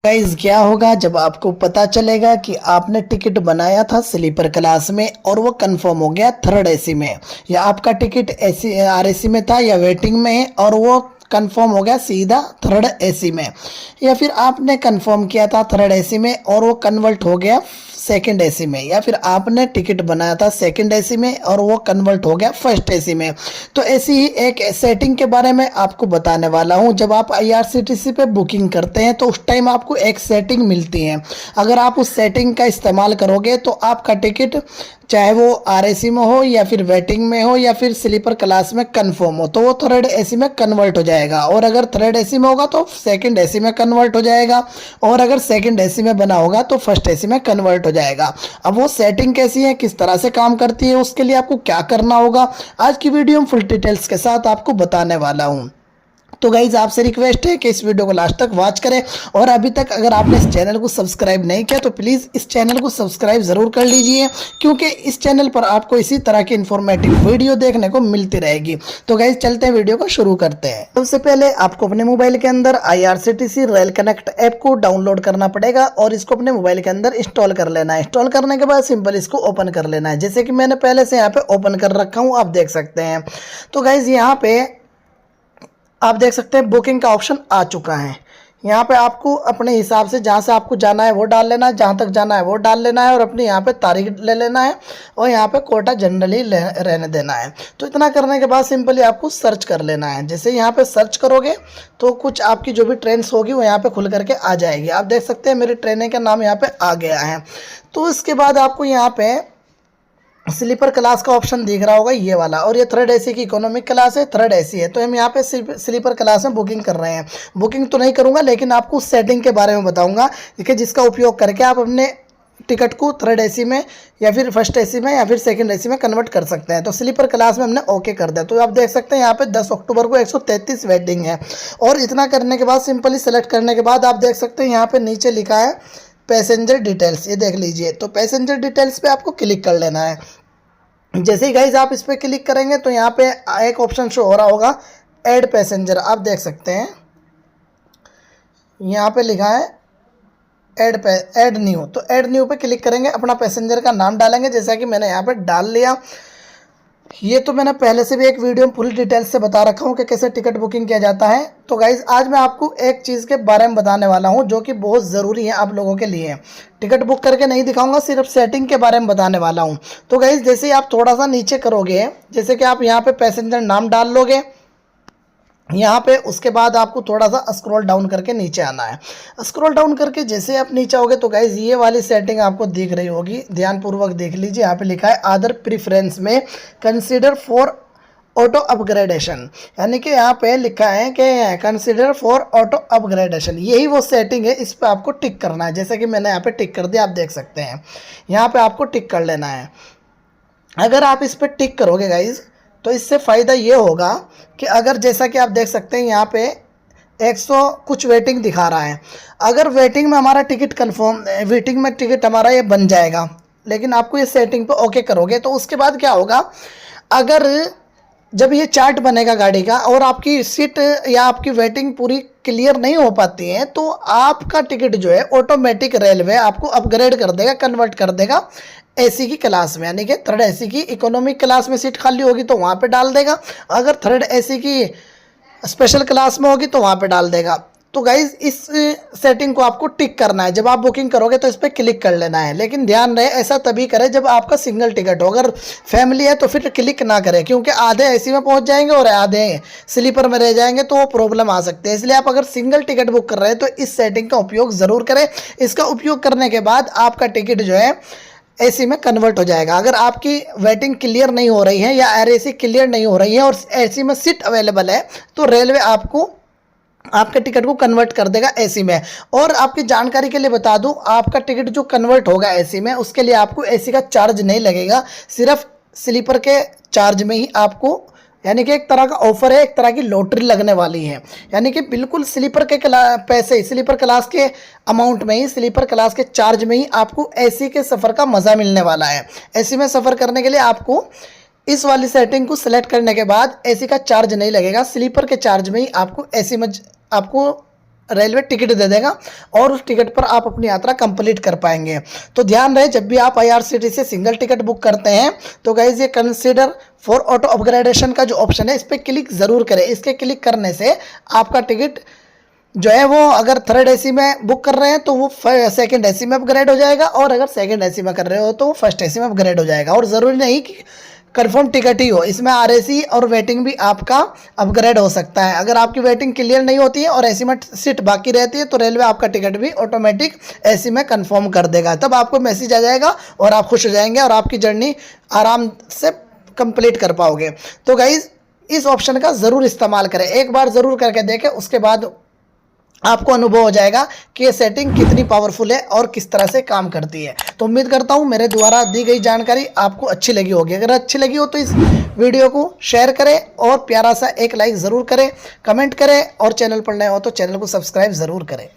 Guys क्या होगा जब आपको पता चलेगा कि आपने टिकट बनाया था स्लीपर क्लास में और वो कंफर्म हो गया थर्ड एसी में, या आपका टिकट एसी आरएसी में था या वेटिंग में है और वो कंफर्म हो गया सीधा थर्ड एसी में, या फिर आपने कंफर्म किया था थर्ड एसी में और वो कन्वर्ट हो गया सेकंड एसी में, या फिर आपने टिकट बनाया था सेकंड एसी में और वो कन्वर्ट हो गया फर्स्ट एसी में। तो ऐसी ही एक सेटिंग के बारे में आपको बताने वाला हूं। जब आप आईआरसीटीसी पे बुकिंग करते हैं तो उस टाइम आपको एक सेटिंग मिलती है। अगर आप उस सेटिंग का इस्तेमाल करोगे तो आपका टिकट चाहे वो आरएसी में हो या फिर वेटिंग में हो या फिर स्लीपर क्लास में कंफर्म हो तो वो थर्ड एसी में कन्वर्ट हो जाएगा, और अगर थर्ड एसी में होगा तो सेकंड एसी में कन्वर्ट हो जाएगा, और अगर सेकंड एसी में बना होगा तो फर्स्ट एसी में कन्वर्ट हो जाएगा। अब वो सेटिंग कैसी है, किस तरह से काम करती है, उसके लिए आपको क्या करना होगा, आज की वीडियो में फुल डिटेल्स के साथ आपको बताने वाला हूँ। तो गाइज आपसे रिक्वेस्ट है कि इस वीडियो को लास्ट तक वॉच करें, और अभी तक अगर आपने इस चैनल को सब्सक्राइब नहीं किया तो प्लीज़ इस चैनल को सब्सक्राइब ज़रूर कर लीजिए, क्योंकि इस चैनल पर आपको इसी तरह की इन्फॉर्मेटिव वीडियो देखने को मिलती रहेगी। तो गाइज चलते हैं, वीडियो को शुरू करते हैं। सबसे पहले आपको अपने मोबाइल के अंदर आईआरसीटीसी रेल कनेक्ट ऐप को डाउनलोड करना पड़ेगा और इसको अपने मोबाइल के अंदर इंस्टॉल कर लेना है। इंस्टॉल करने के बाद सिंपल इसको ओपन कर लेना है, जैसे कि मैंने पहले से यहाँ पे ओपन कर रखा हूँ, आप देख सकते हैं। तो गाइज यहाँ पे आप देख सकते हैं बुकिंग का ऑप्शन आ चुका है। यहाँ पे आपको अपने हिसाब से जहाँ से आपको जाना है वो डाल लेना है, जहाँ तक जाना है वो डाल लेना है, और अपनी यहाँ पे तारीख ले लेना है, और यहाँ पे कोटा जनरली रहने देना है। तो इतना करने के बाद सिंपली आपको सर्च कर लेना है। जैसे यहाँ पे सर्च करोगे तो कुछ आपकी जो भी ट्रेन्स होगी वो यहाँ पे खुल करके आ जाएगी। आप देख सकते हैं मेरी ट्रेन का नाम यहाँ पे आ गया है। तो इसके बाद आपको यहाँ पे स्लीपर क्लास का ऑप्शन दिख रहा होगा ये वाला, और ये थर्ड एसी की इकोनॉमिक क्लास है, थर्ड एसी है। तो हम यहाँ पे स्लीपर क्लास में बुकिंग कर रहे हैं। बुकिंग तो नहीं करूँगा, लेकिन आपको उस सेटिंग के बारे में बताऊँगा कि जिसका उपयोग करके आप अपने टिकट को थर्ड एसी में या फिर फर्स्ट एसी में या फिर सेकंड एसी में कन्वर्ट कर सकते हैं। तो स्लीपर क्लास में हमने ओके कर दिया। तो आप देख सकते हैं यहाँ पे 10 अक्टूबर को 133 वेटिंग है, और इतना करने के बाद सिंपली सेलेक्ट करने के बाद आप देख सकते हैं यहाँ पे नीचे लिखा है पैसेंजर डिटेल्स, ये देख लीजिए। तो पैसेंजर डिटेल्स पे आपको क्लिक कर लेना है। जैसे ही गाइज आप इस पर क्लिक करेंगे तो यहाँ पे एक ऑप्शन शो हो रहा होगा ऐड पैसेंजर, आप देख सकते हैं यहाँ पे लिखा है ऐड न्यू। तो ऐड न्यू पे क्लिक करेंगे, अपना पैसेंजर का नाम डालेंगे, जैसा कि मैंने यहाँ पे डाल लिया। ये तो मैंने पहले से भी एक वीडियो में फुल डिटेल्स से बता रखा हूँ कि कैसे टिकट बुकिंग किया जाता है। तो गाइज आज मैं आपको एक चीज़ के बारे में बताने वाला हूँ जो कि बहुत ज़रूरी है आप लोगों के लिए। टिकट बुक करके नहीं दिखाऊंगा, सिर्फ सेटिंग के बारे में बताने वाला हूँ। तो गाइज जैसे ही आप थोड़ा सा नीचे करोगे, जैसे कि आप यहाँ पे पैसेंजर नाम डाल लोगे यहाँ पे, उसके बाद आपको थोड़ा सा स्क्रॉल डाउन करके नीचे आना है। स्क्रॉल डाउन करके जैसे आप नीचे आओगे तो गाइज ये वाली सेटिंग आपको दिख रही होगी, ध्यानपूर्वक देख लीजिए। यहाँ पे लिखा है अदर प्रेफरेंस में कंसीडर फॉर ऑटो अपग्रेडेशन, यानी कि यहाँ पे लिखा है कि कंसीडर फॉर ऑटो अपग्रेडेशन, यही वो सेटिंग है। इस पर आपको टिक करना है, जैसे कि मैंने यहाँ पे टिक कर दिया, आप देख सकते हैं। यहाँ पे आपको टिक कर लेना है। अगर आप इस पर टिक करोगे गाइज तो इससे फ़ायदा ये होगा कि अगर जैसा कि आप देख सकते हैं यहाँ पे 100 कुछ वेटिंग दिखा रहा है, अगर वेटिंग में हमारा टिकट कंफर्म, वेटिंग में टिकट हमारा ये बन जाएगा, लेकिन आपको ये सेटिंग पे ओके करोगे तो उसके बाद क्या होगा, अगर जब ये चार्ट बनेगा गाड़ी का और आपकी सीट या आपकी वेटिंग पूरी क्लियर नहीं हो पाती है तो आपका टिकट जो है ऑटोमेटिक रेलवे आपको अपग्रेड कर देगा, कन्वर्ट कर देगा एसी की क्लास में, यानी कि थर्ड एसी की इकोनॉमिक क्लास में सीट खाली होगी तो वहाँ पे डाल देगा, अगर थर्ड एसी की स्पेशल क्लास में होगी तो वहाँ पे डाल देगा। तो गाइज इस सेटिंग को आपको टिक करना है। जब आप बुकिंग करोगे तो इस पर क्लिक कर लेना है, लेकिन ध्यान रहे ऐसा तभी करें जब आपका सिंगल टिकट हो। अगर फैमिली है तो फिर क्लिक ना करें, क्योंकि आधे एसी में पहुंच जाएंगे और आधे स्लीपर में रह जाएंगे तो वो प्रॉब्लम आ सकती है। इसलिए आप अगर सिंगल टिकट बुक कर रहे हैं तो इस सेटिंग का उपयोग ज़रूर करें। इसका उपयोग करने के बाद आपका टिकट जो है एसी में कन्वर्ट हो जाएगा। अगर आपकी वेटिंग क्लियर नहीं हो रही है या आरएसी क्लियर नहीं हो रही है और एसी में सीट अवेलेबल है तो रेलवे आपको आपके टिकट को कन्वर्ट कर देगा एसी में। और आपकी जानकारी के लिए बता दूं, आपका टिकट जो कन्वर्ट होगा एसी में उसके लिए आपको एसी का चार्ज नहीं लगेगा, सिर्फ स्लीपर के चार्ज में ही आपको, यानी कि एक तरह का ऑफर है, एक तरह की लॉटरी लगने वाली है। यानी कि बिल्कुल स्लीपर के पैसे, स्लीपर क्लास के अमाउंट में ही, स्लीपर क्लास के चार्ज में ही आपको एसी के सफ़र का मज़ा मिलने वाला है। एसी में सफ़र करने के लिए आपको इस वाली सेटिंग को सिलेक्ट करने के बाद एसी का चार्ज नहीं लगेगा, स्लीपर के चार्ज में ही आपको एसी में आपको रेलवे टिकट दे देगा और उस टिकट पर आप अपनी यात्रा कंप्लीट कर पाएंगे। तो ध्यान रहे, जब भी आप IRCTC से सिंगल टिकट बुक करते हैं तो गाइज ये कंसीडर फॉर ऑटो अपग्रेडेशन का जो ऑप्शन है इस पर क्लिक ज़रूर करें। इसके क्लिक करने से आपका टिकट जो है वो अगर थर्ड AC में बुक कर रहे हैं तो वो सेकंड AC में अपग्रेड हो जाएगा, और अगर सेकंड AC में कर रहे हो तो वो फर्स्ट AC में अपग्रेड हो जाएगा। और ज़रूरी नहीं कि कंफर्म टिकट ही हो, इसमें RAC और वेटिंग भी आपका अपग्रेड हो सकता है। अगर आपकी वेटिंग क्लियर नहीं होती है और AC में सीट बाकी रहती है तो रेलवे आपका टिकट भी ऑटोमेटिक AC में कंफर्म कर देगा। तब आपको मैसेज आ जाएगा और आप खुश हो जाएंगे और आपकी जर्नी आराम से कंप्लीट कर पाओगे। तो गाइज इस ऑप्शन का ज़रूर इस्तेमाल करें, एक बार ज़रूर करके देखें, उसके बाद आपको अनुभव हो जाएगा कि ये सेटिंग कितनी पावरफुल है और किस तरह से काम करती है। तो उम्मीद करता हूँ मेरे द्वारा दी गई जानकारी आपको अच्छी लगी होगी। अगर अच्छी लगी हो तो इस वीडियो को शेयर करें और प्यारा सा एक लाइक ज़रूर करें, कमेंट करें, और चैनल पर नए हो तो चैनल को सब्सक्राइब ज़रूर करें।